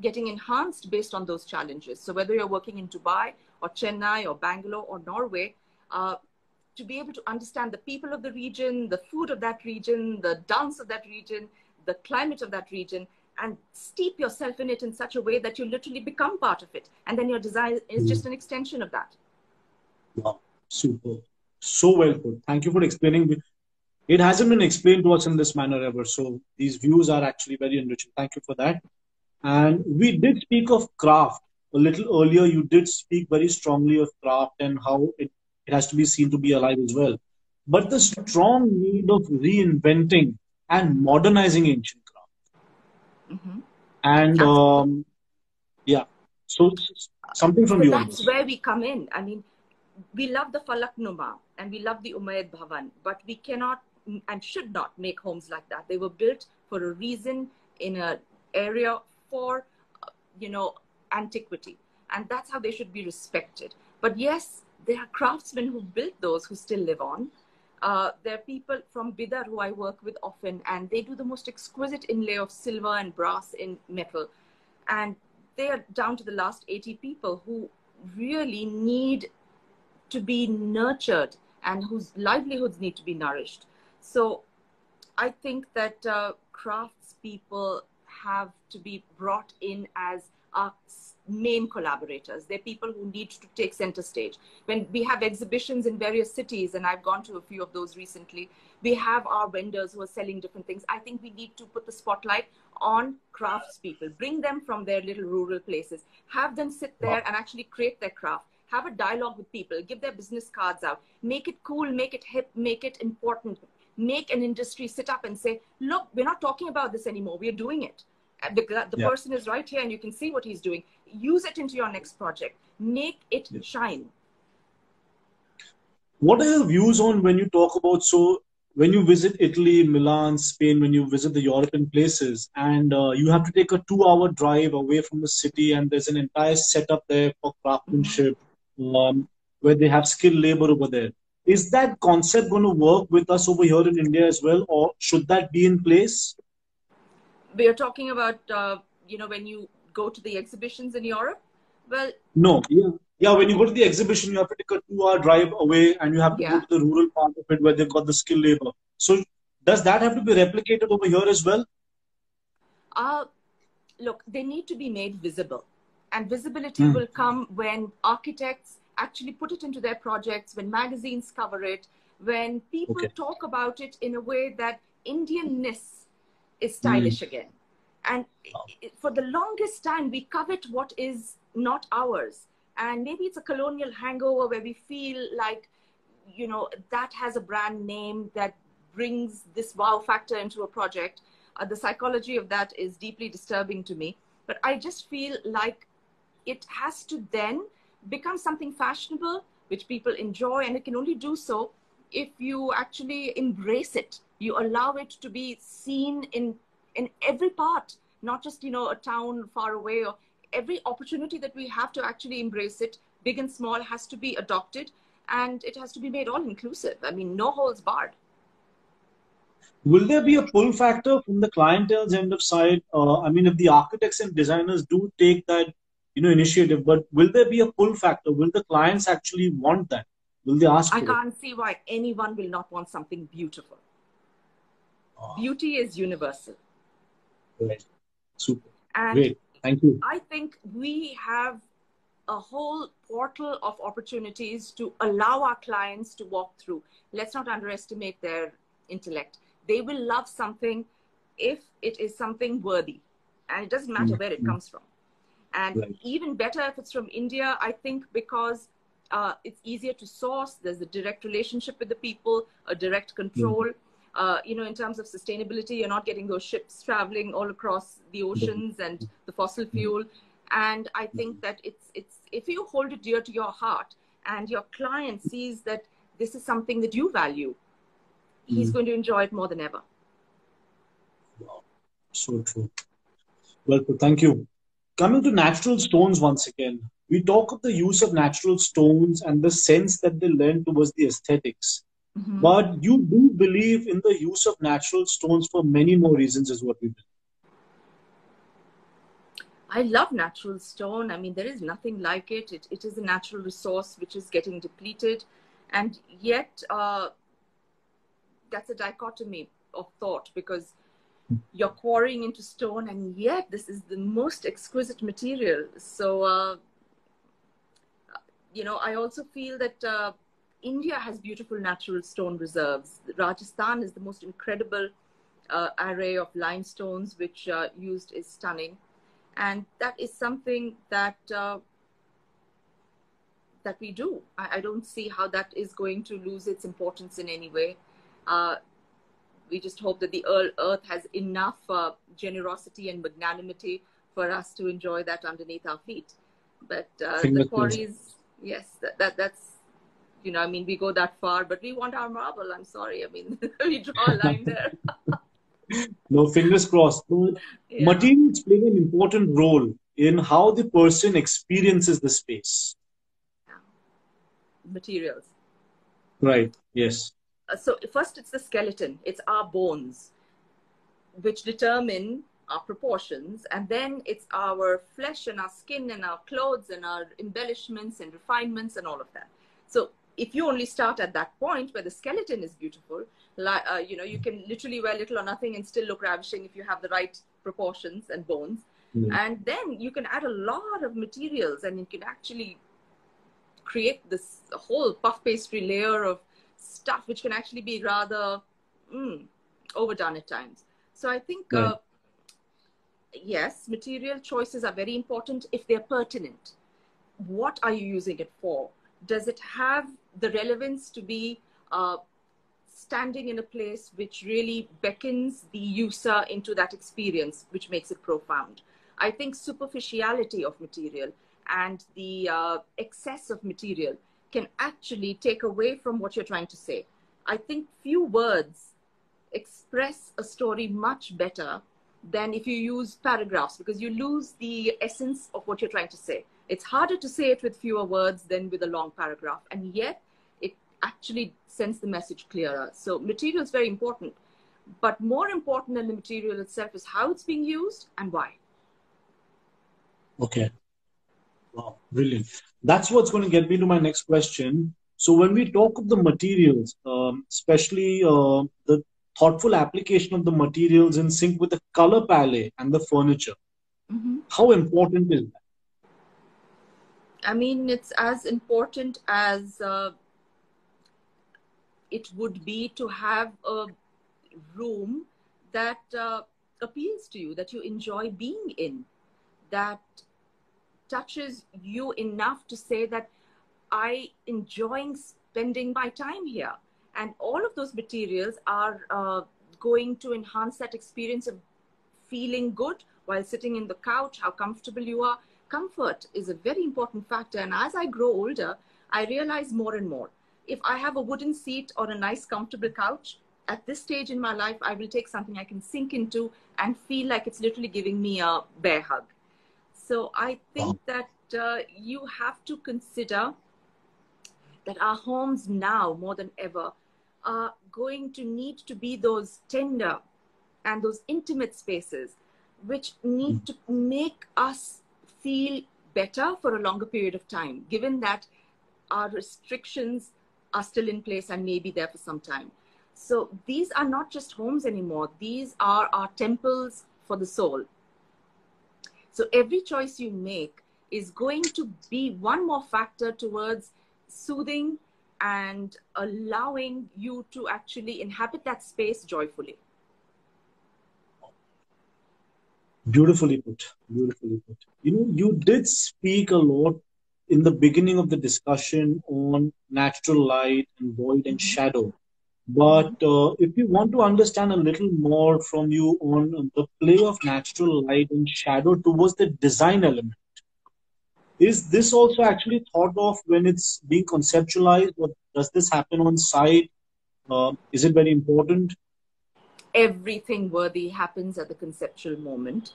Speaker 3: getting enhanced based on those challenges. So whether you're working in Dubai or Chennai or Bangalore or Norway, to be able to understand the people of the region, the food of that region, the dance of that region, the climate of that region, and steep yourself in it in such a way that you literally become part of it. And then your design is just an extension of that.
Speaker 2: Wow, super. So well put. Thank you for explaining. It hasn't been explained to us in this manner ever. So these views are actually very enriching. Thank you for that. And we did speak of craft a little earlier. You did speak very strongly of craft and how it has to be seen to be alive as well. But the strong need of reinventing and modernizing ancient craft.
Speaker 3: Mm-hmm.
Speaker 2: And yeah, so something from
Speaker 3: So
Speaker 2: you on
Speaker 3: that's
Speaker 2: this.
Speaker 3: where we come in. I mean, we love the Falak Numa and we love the Umayyad Bhavan, but we cannot and should not make homes like that. They were built for a reason in an area for, antiquity. And that's how they should be respected. But yes, there are craftsmen who built those who still live on. There are people from Bidar who I work with often, and they do the most exquisite inlay of silver and brass in metal. And they are down to the last 80 people who really need to be nurtured and whose livelihoods need to be nourished. So I think that craftspeople have to be brought in as our main collaborators. They're people who need to take center stage. When we have exhibitions in various cities, and I've gone to a few of those recently, we have our vendors who are selling different things. I think we need to put the spotlight on craftspeople, bring them from their little rural places, have them sit there and actually create their craft. Have a dialogue with people, give their business cards out, make it cool, make it hip, make it important, make an industry sit up and say, look, we're not talking about this anymore, we're doing it. The person is right here and you can see what he's doing. Use it into your next project. Make it shine.
Speaker 2: What are your views on when you talk about, so when you visit Italy, Milan, Spain, when you visit the European places, and you have to take a 2-hour drive away from the city, and there's an entire setup there for craftsmanship, where they have skilled labor over there. Is that concept going to work with us over here in India as well, or should that be in place?
Speaker 3: We are talking about, when you go to the exhibitions in Europe. Well,
Speaker 2: no, yeah. When you go to the exhibition, you have to take a 2-hour drive away, and you have to go to the rural part of it where they've got the skilled labor. So, does that have to be replicated over here as well?
Speaker 3: Look, they need to be made visible, and visibility will come when architects actually put it into their projects, when magazines cover it, when people talk about it in a way that Indianness is stylish again. And for the longest time, we covet what is not ours. And maybe it's a colonial hangover where we feel like, that has a brand name that brings this wow factor into a project. The psychology of that is deeply disturbing to me. But I just feel like it has to then become something fashionable, which people enjoy. And it can only do so if you actually embrace it. You allow it to be seen in every part, not just, a town far away, or every opportunity that we have to actually embrace it, big and small, has to be adopted, and it has to be made all inclusive. I mean, no holds barred.
Speaker 2: Will there be a pull factor from the clientele's end of side? I mean, if the architects and designers do take that, initiative, but will there be a pull factor? Will the clients actually want that? Will they ask
Speaker 3: I
Speaker 2: for it?
Speaker 3: can't see why anyone will not want something beautiful. Beauty is universal.
Speaker 2: Right. Super.
Speaker 3: And
Speaker 2: Great. Thank you.
Speaker 3: I think we have a whole portal of opportunities to allow our clients to walk through. Let's not underestimate their intellect. They will love something if it is something worthy. And it doesn't matter where it comes from. And
Speaker 2: Right.
Speaker 3: even better if it's from India, I think, because it's easier to source. There's a direct relationship with the people, a direct control. In terms of sustainability, you're not getting those ships traveling all across the oceans and the fossil fuel. And I think that it's if you hold it dear to your heart and your client sees that this is something that you value, he's going to enjoy it more than ever.
Speaker 2: Wow. So true. Well, thank you. Coming to natural stones once again, we talk of the use of natural stones and the sense that they lend towards the aesthetics. But you do believe in the use of natural stones for many more reasons, is what we believe.
Speaker 3: I love natural stone. I mean, there is nothing like it. It is a natural resource which is getting depleted. And yet, that's a dichotomy of thought, because you're quarrying into stone, and yet this is the most exquisite material. So, I also feel that India has beautiful natural stone reserves. Rajasthan is the most incredible array of limestones which used is stunning. And that is something that that we do. I don't see how that is going to lose its importance in any way. We just hope that the earth has enough generosity and magnanimity for us to enjoy that underneath our feet. But the quarries, yes, that's, I mean, we go that far, but we want our marble. I'm sorry. I mean, we draw a line there.
Speaker 2: No, fingers crossed.
Speaker 3: Yeah.
Speaker 2: Materials play an important role in how the person experiences the space.
Speaker 3: Yeah. Materials.
Speaker 2: Right. Yes.
Speaker 3: So first, it's the skeleton. It's our bones, which determine our proportions. And then it's our flesh and our skin and our clothes and our embellishments and refinements and all of that. So if you only start at that point where the skeleton is beautiful, you can literally wear little or nothing and still look ravishing if you have the right proportions and bones. And then you can add a lot of materials, and you can actually create this whole puff pastry layer of stuff which can actually be rather overdone at times. So I think, yes, material choices are very important if they're pertinent. What are you using it for? Does it have the relevance to be standing in a place which really beckons the user into that experience, which makes it profound? I think superficiality of material and the excess of material can actually take away from what you're trying to say. I think few words express a story much better than if you use paragraphs, because you lose the essence of what you're trying to say. It's harder to say it with fewer words than with a long paragraph, and yet it actually sends the message clearer. So material is very important, but more important than the material itself is how it's being used and why.
Speaker 2: Okay. Wow, brilliant. That's what's going to get me to my next question. So when we talk of the materials, especially the thoughtful application of the materials in sync with the color palette and the furniture, how important is that?
Speaker 3: I mean, it's as important as it would be to have a room that appeals to you, that you enjoy being in, that touches you enough to say that I enjoying spending my time here. And all of those materials are going to enhance that experience of feeling good while sitting in the couch, how comfortable you are. Comfort is a very important factor. And as I grow older, I realize more and more, if I have a wooden seat or a nice comfortable couch, at this stage in my life, I will take something I can sink into and feel like it's literally giving me a bear hug. So I think that you have to consider that our homes now, more than ever, are going to need to be those tender and those intimate spaces which need to make us feel better for a longer period of time, given that our restrictions are still in place and may be there for some time. So these are not just homes anymore. These are our temples for the soul. So every choice you make is going to be one more factor towards soothing and allowing you to actually inhabit that space joyfully.
Speaker 2: Beautifully put. Beautifully put. You know, you did speak a lot in the beginning of the discussion on natural light and void and shadow. But if you want to understand a little more from you on the play of natural light and shadow towards the design element, is this also actually thought of when it's being conceptualized, or does this happen on site? Is it very important?
Speaker 3: Everything worthy happens at the conceptual moment.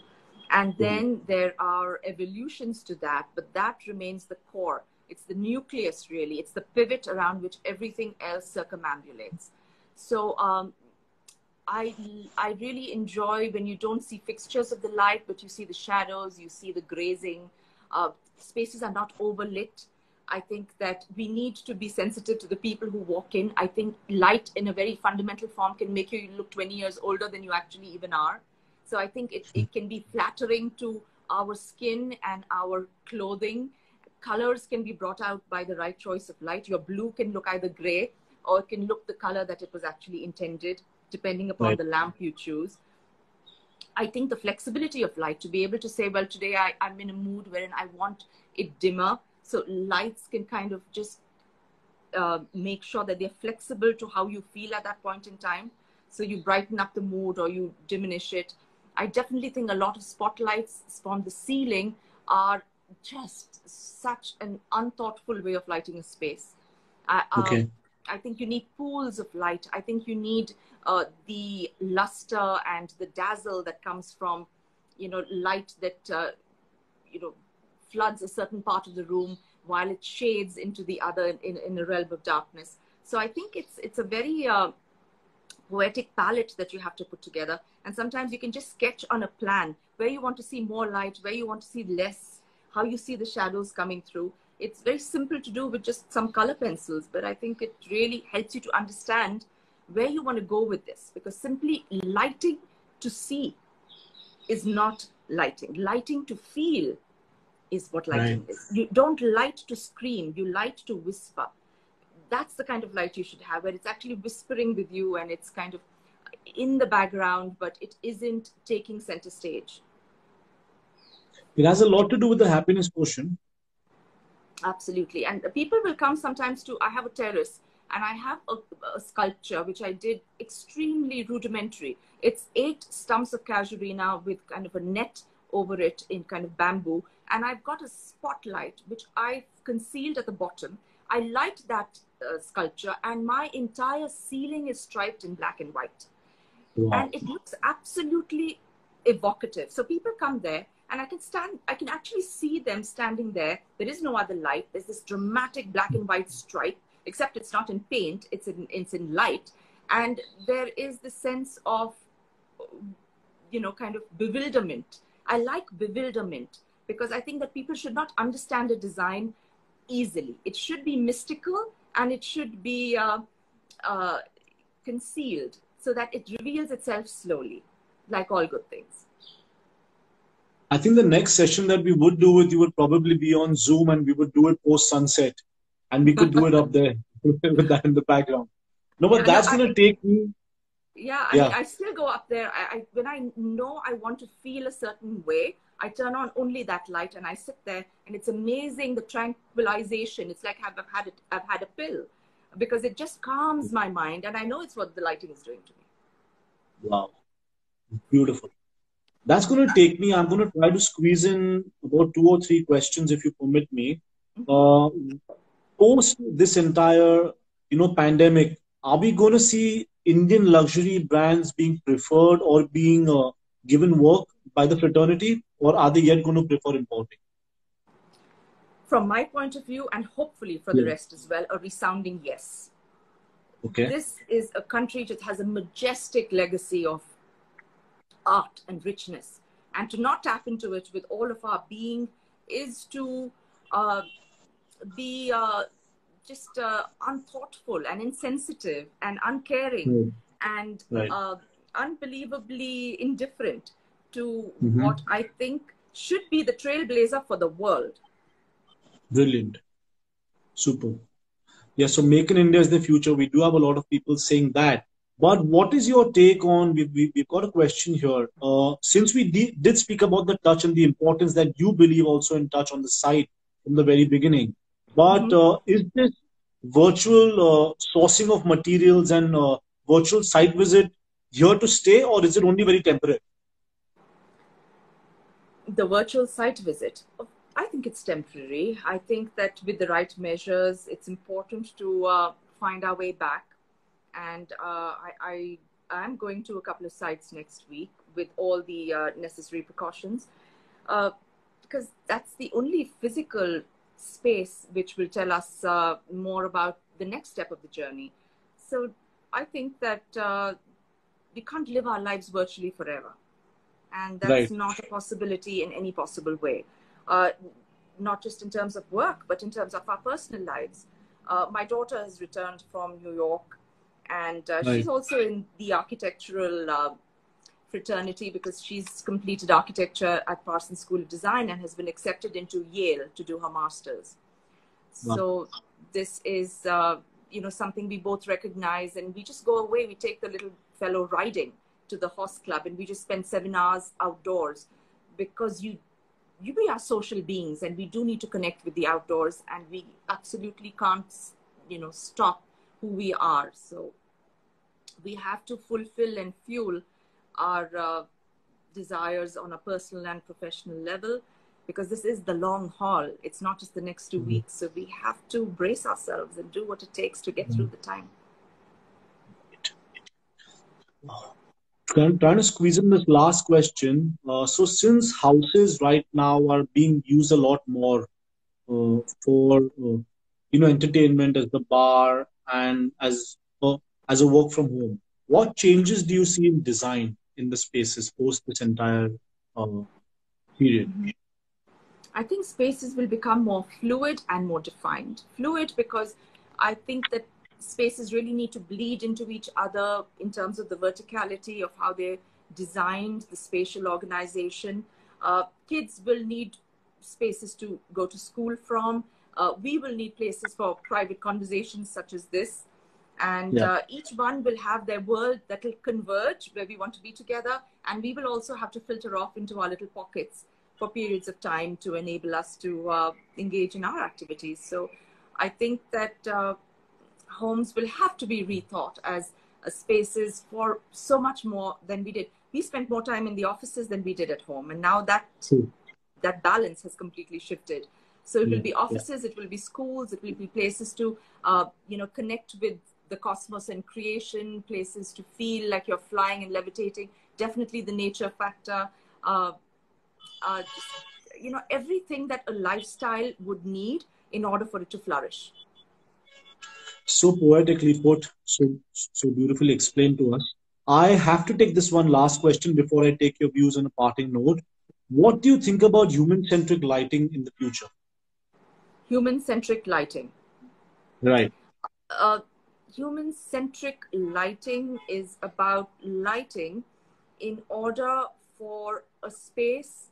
Speaker 3: And then there are evolutions to that, but that remains the core. It's the nucleus, really. It's the pivot around which everything else circumambulates. So I really enjoy when you don't see fixtures of the light, but you see the shadows, you see the grazing. Spaces are not overlit. I think that we need to be sensitive to the people who walk in. I think light in a very fundamental form can make you look 20 years older than you actually even are. So I think it can be flattering to our skin and our clothing. Colors can be brought out by the right choice of light. Your blue can look either gray or it can look the color that it was actually intended, depending upon the lamp you choose. I think the flexibility of light, to be able to say, well, today I'm in a mood wherein I want it dimmer. So lights can kind of just make sure that they're flexible to how you feel at that point in time. So you brighten up the mood or you diminish it. I definitely think a lot of spotlights from the ceiling are just such an unthoughtful way of lighting a space. I think you need pools of light. I think you need the luster and the dazzle that comes from, light that, floods a certain part of the room while it shades into the other in a realm of darkness. So I think it's a very poetic palette that you have to put together. And sometimes you can just sketch on a plan where you want to see more light, where you want to see less, how you see the shadows coming through. It's very simple to do with just some color pencils, but I think it really helps you to understand where you want to go with this, because simply lighting to see is not lighting. Lighting to feel is what lighting is. You don't light to scream, you light to whisper. That's the kind of light you should have, where it's actually whispering with you and it's kind of in the background, but it isn't taking center stage.
Speaker 2: It has a lot to do with the happiness portion.
Speaker 3: Absolutely. And people will come sometimes to, I have a terrace and I have a sculpture which I did extremely rudimentary. It's 8 stumps of casuarina with kind of a net over it in kind of bamboo. And I've got a spotlight which I've concealed at the bottom. I light that sculpture and my entire ceiling is striped in black and white. Wow. And it looks absolutely evocative. So people come there and I can actually see them standing there. There is no other light. There's this dramatic black and white stripe, except it's not in paint, it's in light. And there is the sense of, kind of bewilderment. I like bewilderment because I think that people should not understand a design easily. It should be mystical and it should be concealed so that it reveals itself slowly, like all good things.
Speaker 2: I think the next session that we would do with you would probably be on Zoom, and we would do it post sunset, and we could do it up there with that in the background. No, but that's going to take me.
Speaker 3: Yeah, I mean, I still go up there. When I know I want to feel a certain way, I turn on only that light and I sit there, and it's amazing, the tranquilization. It's like I've had a pill, because it just calms my mind, and I know it's what the lighting is doing to me.
Speaker 2: Wow, beautiful. That's going to take me, I'm going to try to squeeze in about 2 or 3 questions, if you permit me. Post this entire, pandemic, are we going to see Indian luxury brands being preferred or being given work by the fraternity, or are they yet going to prefer importing?
Speaker 3: From my point of view, and hopefully for the rest as well, a resounding yes.
Speaker 2: Okay.
Speaker 3: This is a country that has a majestic legacy of art and richness. And to not tap into it with all of our being is to be just unthoughtful and insensitive and uncaring and unbelievably indifferent to what I think should be the trailblazer for the world.
Speaker 2: Brilliant. Super. Yeah, so Make in India is the future. We do have a lot of people saying that. But what is your take on, we've got a question here. Since we did speak about the touch and the importance that you believe also in touch on the site from the very beginning, but is this virtual sourcing of materials and virtual site visit here to stay, or is it only very temporary?
Speaker 3: The virtual site visit, I think it's temporary. I think that with the right measures, it's important to find our way back. And I am going to a couple of sites next week with all the necessary precautions, because that's the only physical space which will tell us more about the next step of the journey. So I think that we can't live our lives virtually forever. And that's not a possibility in any possible way. Not just in terms of work, but in terms of our personal lives. My daughter has returned from New York, and she's also in the architectural fraternity because she's completed architecture at Parsons School of Design and has been accepted into Yale to do her master's. So this is, you know, something we both recognize, and we just go away. We take the little fellow riding to the horse club, and we just spend 7 hours outdoors, because we are social beings and we do need to connect with the outdoors, and we absolutely can't, you know, stop who we are. So we have to fulfill and fuel our desires on a personal and professional level, because this is the long haul. It's not just the next 2 weeks. So we have to brace ourselves and do what it takes to get through the time.
Speaker 2: Trying to squeeze in this last question. So since houses right now are being used a lot more for you know, entertainment, as the bar and as a work from home, what changes do you see in design in the spaces post this entire period?
Speaker 3: I think spaces will become more fluid and more defined. Fluid because I think that spaces really need to bleed into each other in terms of the verticality of how they're designed, the spatial organization. Kids will need spaces to go to school from. We will need places for private conversations such as this. And each one will have their world that will converge where we want to be together. And we will also have to filter off into our little pockets for periods of time to enable us to engage in our activities. So I think that homes will have to be rethought as spaces for so much more than we did. We spent more time in the offices than we did at home. And now that balance has completely shifted. So it will be offices, it will be schools, it will be places to, you know, connect with the cosmos and creation, places to feel like you're flying and levitating. Definitely the nature factor. You know, everything that a lifestyle would need in order for it to flourish.
Speaker 2: So poetically put, so beautifully explained to us. I have to take this one last question before I take your views on a parting note. What do you think about human-centric lighting in the future?
Speaker 3: Human-centric lighting.
Speaker 2: Right.
Speaker 3: Human-centric lighting is about lighting in order for a space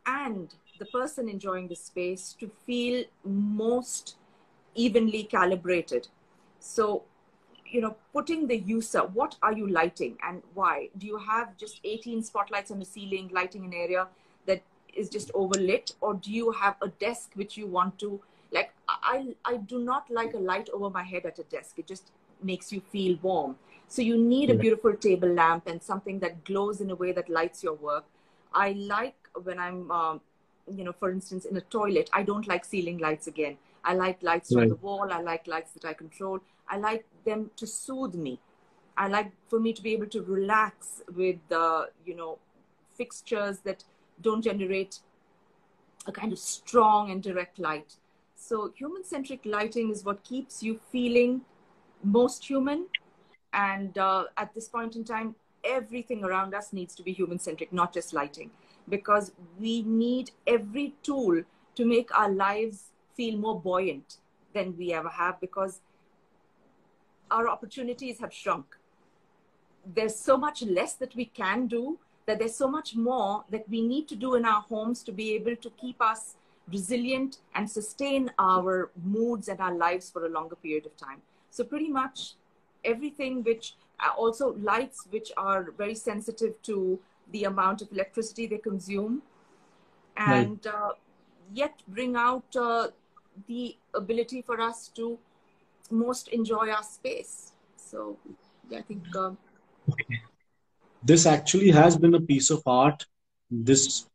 Speaker 3: and the person enjoying the space to feel most evenly calibrated. So, you know, putting the user, what are you lighting and why? Do you have just 18 spotlights on the ceiling lighting an area that is just overlit, or do you have a desk which you want to, like, I do not like a light over my head at a desk. It just makes you feel warm. So you need a beautiful table lamp and something that glows in a way that lights your work. I like when I'm, you know, for instance, in a toilet, I don't like ceiling lights again. I like lights from the wall. I like lights that I control. I like them to soothe me. I like for me to be able to relax with, you know, fixtures that don't generate a kind of strong and direct light. So human-centric lighting is what keeps you feeling most human. And at this point in time, everything around us needs to be human-centric, not just lighting, because we need every tool to make our lives feel more buoyant than we ever have, because our opportunities have shrunk. There's so much less that we can do, that there's so much more that we need to do in our homes to be able to keep us resilient and sustain our moods and our lives for a longer period of time. So pretty much everything, which also lights which are very sensitive to the amount of electricity they consume, and yet bring out the ability for us to most enjoy our space. So yeah, I think
Speaker 2: Okay. This actually has been a piece of art, this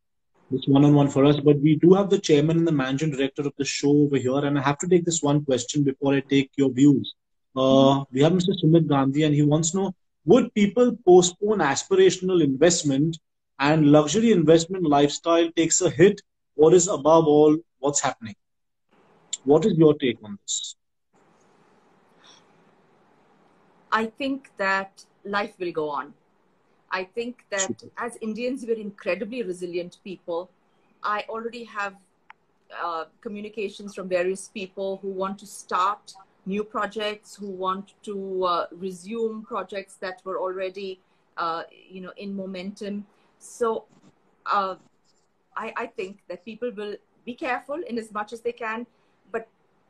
Speaker 2: one-on-one for us, but we do have the chairman and the managing director of the show over here, and I have to take this one question before I take your views. We have Mr. Sumit Gandhi, and he wants to know, would people postpone aspirational investment and luxury investment lifestyle takes a hit, or is above all what's happening? What is your take on this?
Speaker 3: I think that life will go on. I think that as Indians, we're incredibly resilient people. I already have communications from various people who want to start new projects, who want to resume projects that were already, in momentum. So I think that people will be careful in as much as they can, but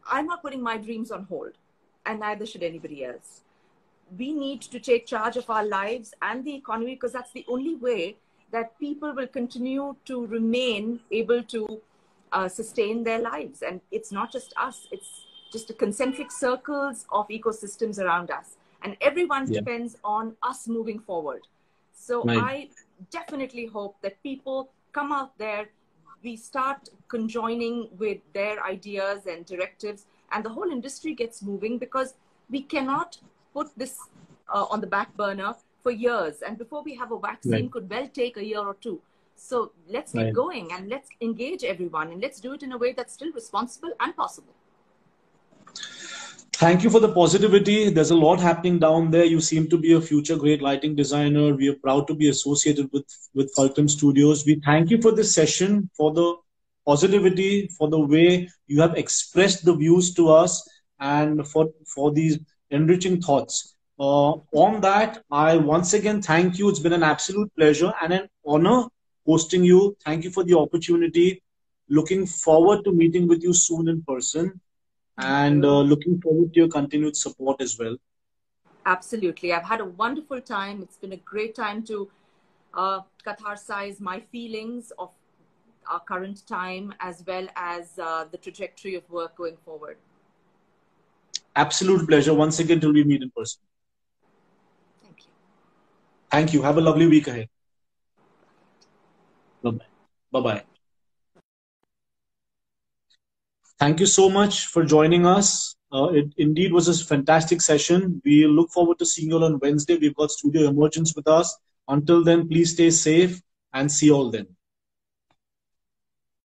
Speaker 3: I'm not putting my dreams on hold, and neither should anybody else. We need to take charge of our lives and the economy, because that's the only way that people will continue to remain able to sustain their lives. And it's not just us, it's just the concentric circles of ecosystems around us. And everyone depends on us moving forward. So I definitely hope that people come out there, we start conjoining with their ideas and directives, and the whole industry gets moving, because we cannot put this on the back burner for years. And before we have a vaccine, could well take a year or two. So let's get going, and let's engage everyone, and let's do it in a way that's still responsible and possible.
Speaker 2: Thank you for the positivity. There's a lot happening down there. You seem to be a future great lighting designer. We are proud to be associated with Fulcrum Studios. We thank you for this session, for the positivity, for the way you have expressed the views to us, and for these enriching thoughts. On that, I once again thank you. It's been an absolute pleasure and an honor hosting you. Thank you for the opportunity. Looking forward to meeting with you soon in person. And looking forward to your continued support as well.
Speaker 3: Absolutely. I've had a wonderful time. It's been a great time to catharsize my feelings of our current time, as well as the trajectory of work going forward.
Speaker 2: Absolute pleasure. Once again, till we meet in person.
Speaker 3: Thank you.
Speaker 2: Thank you. Have a lovely week ahead. Bye-bye. Bye-bye. Thank you so much for joining us. It indeed was a fantastic session. We look forward to seeing you all on Wednesday. We've got Studio Emergence with us. Until then, please stay safe and see you all then.